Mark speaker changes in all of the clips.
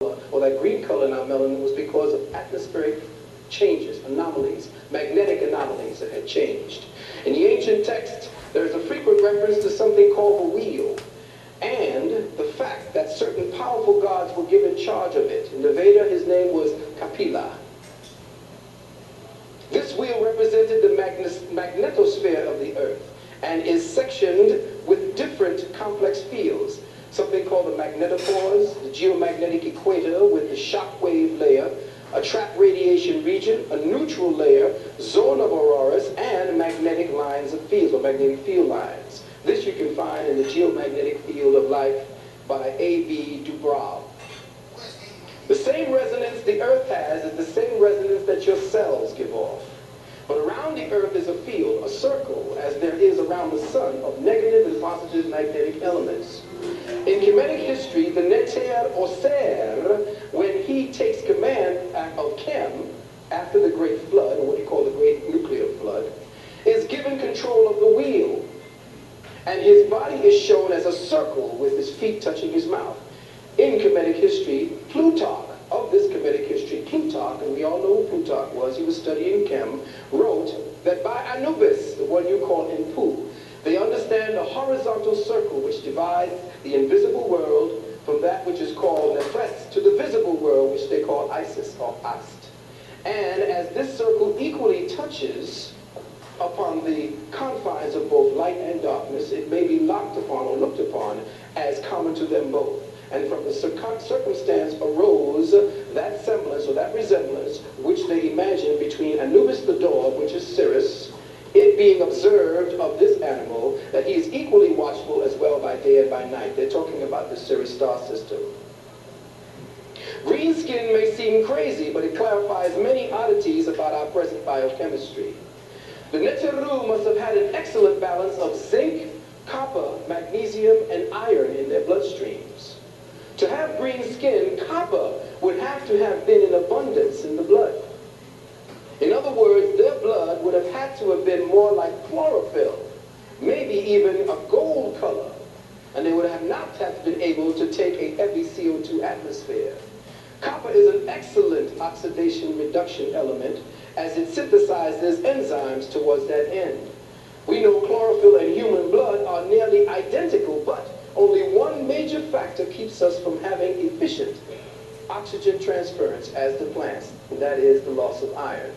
Speaker 1: or that green color in our melanin was because of atmospheric changes, anomalies, magnetic anomalies that had changed. In the ancient texts, there is a frequent reference to something called the wheel, and the fact that certain powerful gods were given charge of it. In the Veda, his name was Kapila. This wheel represented the magnetosphere of the Earth and is sectioned with different complex fields. Something called the magnetophores, the geomagnetic equator with the shock wave layer, a trap radiation region, a neutral layer, zone of auroras, and magnetic lines of fields, or magnetic field lines. This you can find in the Geomagnetic Field of Life by A.B. Dubrov. The same resonance the Earth has is the same resonance that your cells give off. But around the Earth is a field, a circle, as there is around the sun, of negative and positive magnetic elements. In Kemetic history, the Neter Oser, when he takes command of Kem, after the Great Flood, or what you call the Great Nuclear Flood, is given control of the wheel. And his body is shown as a circle with his feet touching his mouth. In Kemetic history, Plutarch, of this Kemetic history, Plutarch, and we all know who Plutarch was, he was studying Chem, wrote that by Anubis, the one you call Inpu, they understand a horizontal circle which divides the invisible world from that which is called Nefres to the visible world, which they call Isis or Ast. And as this circle equally touches upon the confines of both light and darkness, it may be looked upon or looked upon as common to them both. And from the circumstance arose that semblance or that resemblance which they imagined between Anubis the dog, which is Sirius, it being observed of this animal that he is equally watchful as well by day and by night. They're talking about the Sirius star system. Green skin may seem crazy, but it clarifies many oddities about our present biochemistry. The Neteru must have had an excellent balance of zinc, copper, magnesium, and iron in their bloodstreams. To have green skin, copper would have to have been in abundance in the blood. In other words, their blood would have had to have been more like chlorophyll, maybe even a gold color, and they would have not have been able to take a heavy CO2 atmosphere. Copper is an excellent oxidation reduction element as it synthesizes enzymes towards that end. We know chlorophyll and human blood are nearly identical, but only one major factor keeps us from having efficient oxygen transference as the plants, and that is the loss of iron.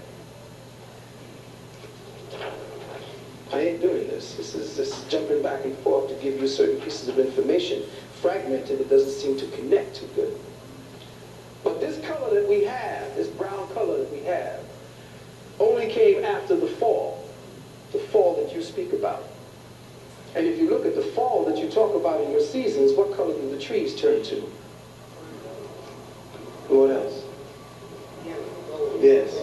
Speaker 1: I ain't doing this. This is just jumping back and forth to give you certain pieces of information. Fragmented, it doesn't seem to connect too good. But this color that we have, this brown color that we have, only came after the fall that you speak about. And if you look at the fall that you talk about in your seasons, what color do the trees turn to? What else? Yes.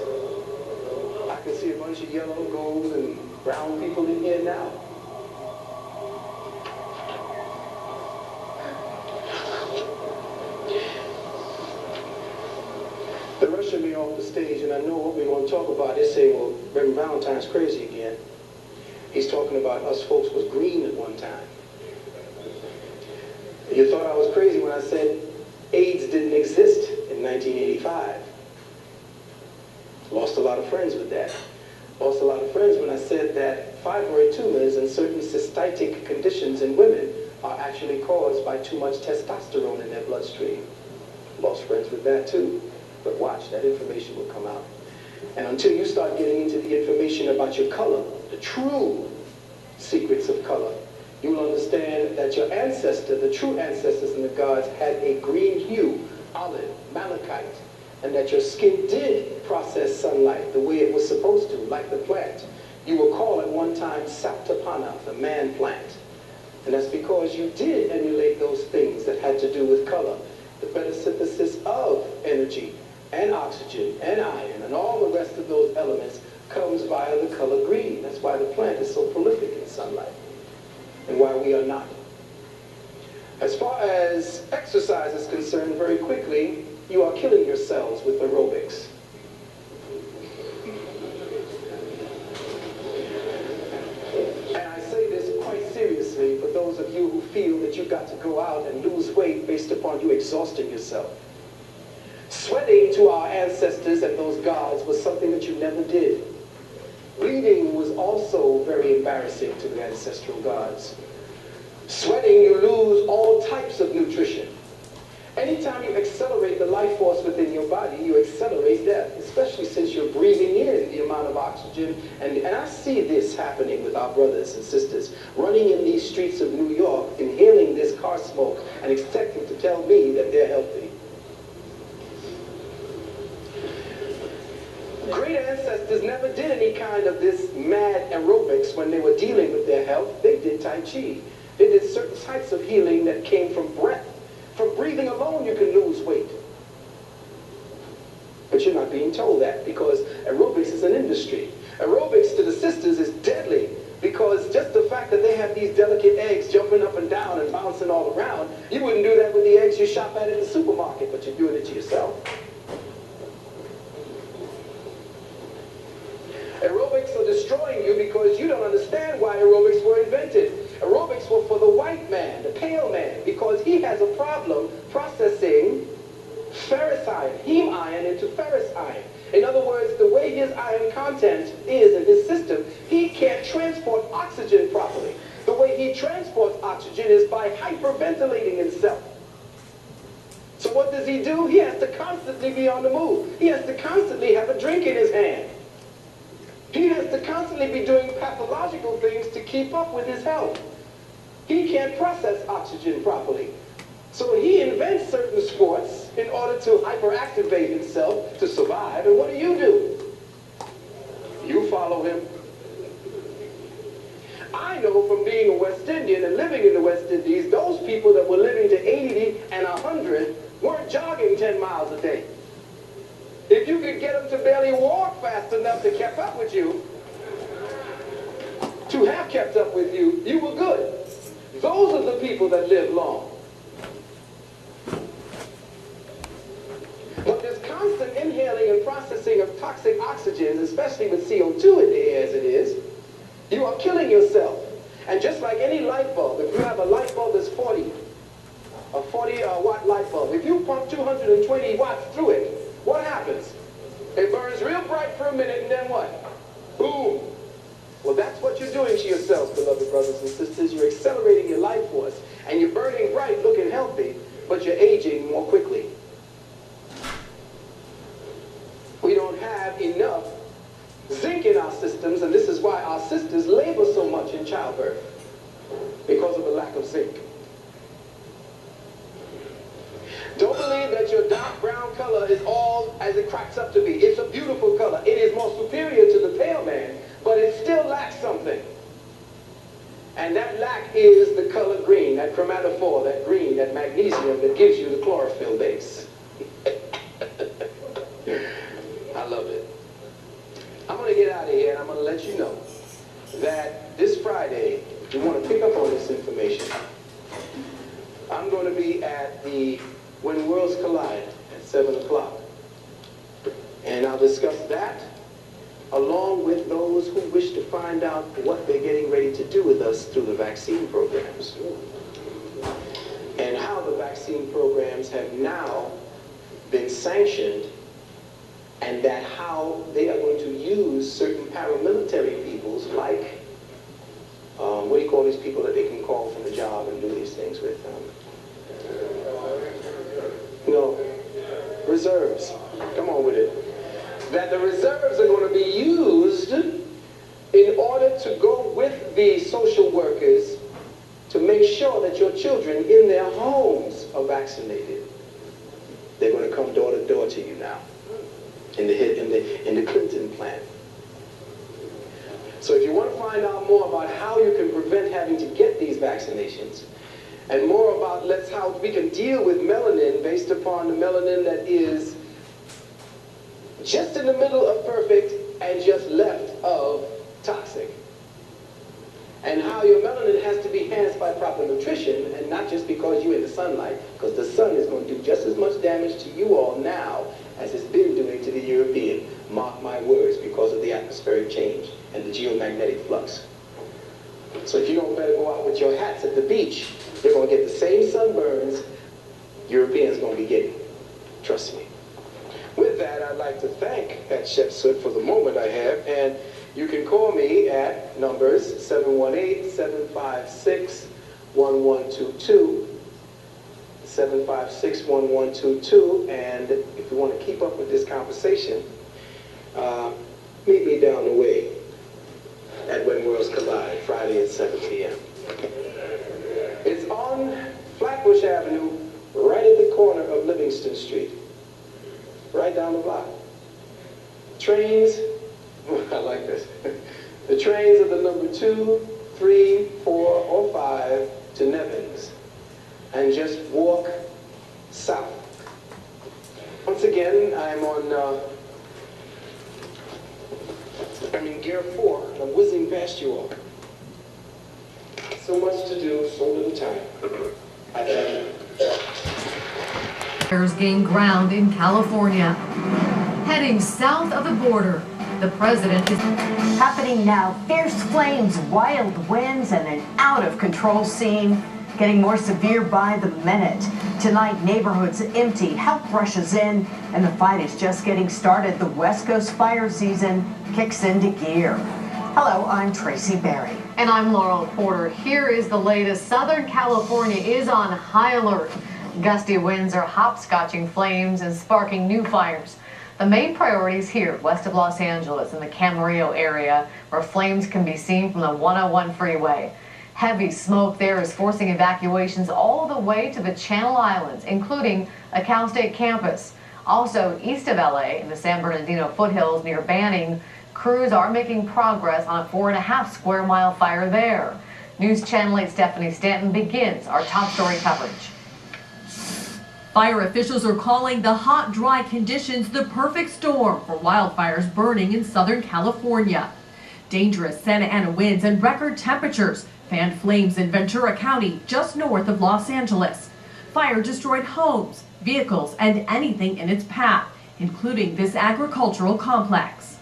Speaker 1: I can see a bunch of yellow, gold, and brown people in here now. They're rushing me off the stage, and I know what we're going to talk about. They're saying, well, Reverend Valentine's crazy again. He's talking about us folks was green at one time. You thought I was crazy when I said AIDS didn't exist in 1985. Lost a lot of friends with that. Lost a lot of friends when I said that fibroid tumors and certain cystitic conditions in women are actually caused by too much testosterone in their bloodstream. Lost friends with that too. But watch, that information will come out. And until you start getting into the information about your color, the true secrets of color, you will understand that your ancestor, the true ancestors and the gods, had a green hue, olive, malachite, and that your skin did process sunlight the way it was supposed to, like the plant. You were called at one time Saptapana, the man plant. And that's because you did emulate those things that had to do with color. The better synthesis of energy and oxygen and iron and all the rest of those elements comes via the color green. That's why the plant is so prolific in sunlight and why we are not. As far as exercise is concerned, very quickly, you are killing yourselves with aerobics. And I say this quite seriously for those of you who feel that you've got to go out and lose weight based upon you exhausting yourself. Sweating to our ancestors and those gods was something that you never did. Bleeding was also very embarrassing to the ancestral gods. Sweating, you lose all types of nutrition. Anytime you accelerate the life force within your body, you accelerate death, especially since you're breathing in the amount of oxygen. And I see this happening with our brothers and sisters, running in these streets of New York, inhaling this car smoke, and expecting to tell me that they're healthy. Great ancestors never did any kind of this mad aerobics when they were dealing with their health. They did Tai Chi. They did certain types of healing that came from breath. From breathing alone, you can lose weight. But you're not being told that because aerobics is an industry. Aerobics to the sisters is deadly because just the fact that they have these delicate eggs jumping up and down and bouncing all around, you wouldn't do that with the eggs you shop at in the supermarket, but you're doing it to yourself. Aerobics are destroying you because you don't understand why aerobics were invented. Aerobics were for the white man, the pale man, because he has a problem processing ferrous iron, heme iron into ferrous iron. In other words, the way his iron content is in his system, he can't transport oxygen properly. The way he transports oxygen is by hyperventilating himself. So what does he do? He has to constantly be on the move. He has to constantly have a drink in his hand. He has to constantly be doing pathological things to keep up with his health. He can't process oxygen properly. So he invents certain sports in order to hyperactivate himself to survive. And what do? You follow him. I know from being a West Indian and living in the West Indies, those people that were living to 80 and 100 weren't jogging 10 miles a day. If you could get them to barely walk fast enough to keep up with you, to have kept up with you, you were good. Those are the people that live long. But this constant inhaling and processing of toxic oxygens, especially with CO2 in the air as it is, you are killing yourself. And just like any light bulb, if you have a light bulb that's 40, a 40-watt light bulb, if you pump 220 watts through it, what happens? It burns real bright for a minute and then what? Boom. Well, that's what you're doing to yourself, beloved brothers and sisters. You're accelerating your life force and you're burning bright, looking healthy, but you're aging more quickly. We don't have enough zinc in our systems, and this is why our sisters labor so much in childbirth, because of the lack of zinc. Don't believe that your dark brown color is all as it cracks up to be. It's a beautiful color. It is more superior to the pale man, but it still lacks something. And that lack is the color green, that chromatophore, that green, that magnesium that gives you the chlorophyll base. I love it. I'm going to get out of here and I'm going to let you know that this Friday, if you want to pick up on this information, I'm going to be at the When Worlds Collide at 7 o'clock. And I'll discuss that along with those who wish to find out what they're getting ready to do with us through the vaccine programs. And how the vaccine programs have now been sanctioned, and that how they are going to use certain paramilitary peoples like, what do you call these people that they can call from the job and do these things with? No, reserves. Come on with it. That the reserves are going to be used in order to go with the social workers to make sure that your children in their homes are vaccinated. They're going to come door to door to you now in the Clinton plan. So if you want to find out more about how you can prevent having to get these vaccinations, and more about how we can deal with melanin based upon the melanin that is just in the middle of perfect and just left of toxic. And how your melanin has to be enhanced by proper nutrition, and not just because you're in the sunlight, because the sun is going to do just as much damage to you all now as it's been doing to the European. Mark my words, because of the atmospheric change and the geomagnetic flux. So if you don't better go out with your hats at the beach, you're going to get the same sunburns Europeans going to be getting. Trust me. I'd like to thank at Chef Soot for the moment I have, and you can call me at numbers 718-756-1122, 756-1122, and if you want to keep up with this conversation, meet me down the way at When Worlds Collide, Friday at 7 p.m. It's on Flatbush Avenue, right at the corner of Livingston Street, right down the block. Trains, I like this. The trains are the number 2, 3, 4, or 5 to Nevins, and just walk south. Once again, I'm in Gear 4, and I'm whizzing past you all. So much to do, so little time. I thank you.
Speaker 2: Fires gain ground in California. Heading south of the border, the president is
Speaker 3: happening now. Fierce flames, wild winds, and an out-of-control scene getting more severe by the minute. Tonight, neighborhoods empty, help rushes in, and the fight is just getting started. The West Coast fire season kicks into gear. Hello, I'm Tracy Berry.
Speaker 2: And I'm Laurel Porter. Here is the latest. Southern California is on high alert. Gusty winds are hopscotching flames and sparking new fires. The main priorities here west of Los Angeles in the Camarillo area, where flames can be seen from the 101 freeway. Heavy smoke there is forcing evacuations all the way to the Channel Islands, including a Cal State campus. Also east of LA in the San Bernardino foothills near Banning, crews are making progress on a 4.5 square mile fire there. News Channel 8 Stephanie Stanton begins our top story coverage.
Speaker 4: Fire officials are calling the hot, dry conditions the perfect storm for wildfires burning in Southern California. Dangerous Santa Ana winds and record temperatures fanned flames in Ventura County, just north of Los Angeles. Fire destroyed homes, vehicles, and anything in its path, including this agricultural complex.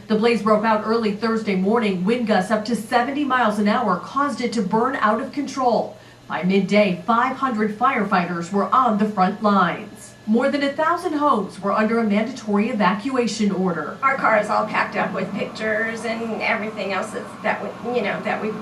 Speaker 4: The blaze broke out early Thursday morning. Wind gusts up to 70 miles an hour caused it to burn out of control. By midday, 500 firefighters were on the front lines. More than 1,000 homes were under a mandatory evacuation order.
Speaker 5: Our car is all packed up with pictures and everything else that we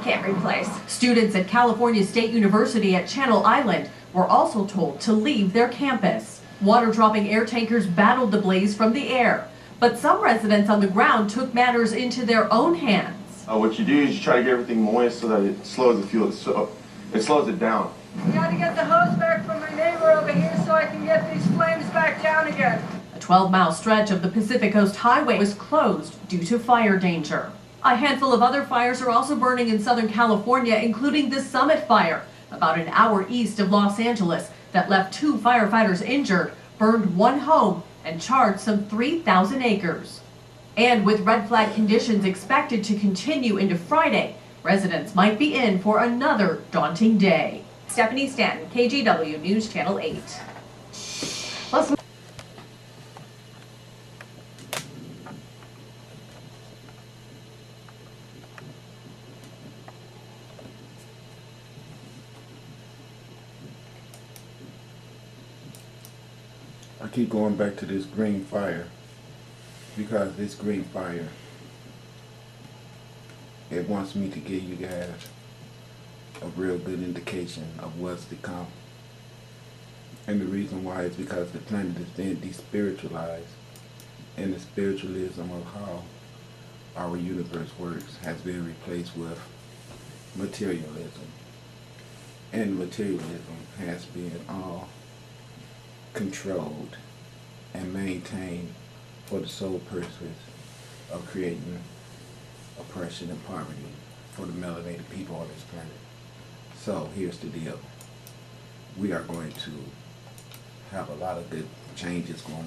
Speaker 5: can't replace.
Speaker 4: Students at California State University at Channel Island were also told to leave their campus. Water-dropping air tankers battled the blaze from the air, but some residents on the ground took matters into their own hands.
Speaker 6: What you do is you try to get everything moist so that it slows the fuel. So it slows it down.
Speaker 7: We got to get the hose back from my neighbor over here so I can get these flames back down again.
Speaker 4: A 12-mile stretch of the Pacific Coast Highway was closed due to fire danger. A handful of other fires are also burning in Southern California, including the Summit Fire, about an hour east of Los Angeles, that left 2 firefighters injured, burned 1 home, and charred some 3,000 acres. And with red flag conditions expected to continue into Friday, residents might be in for another daunting day. Stephanie Stanton, KGW News Channel 8.
Speaker 8: I keep going back to this green fire because this green fire, it wants me to give you guys a real good indication of what's to come. And the reason why is because the planet is being despiritualized, and the spiritualism of how our universe works has been replaced with materialism. And materialism has been all controlled and maintained for the sole purpose of creating oppression and poverty for the melanated people on this planet. So here's the deal. We are going to have a lot of good changes going on.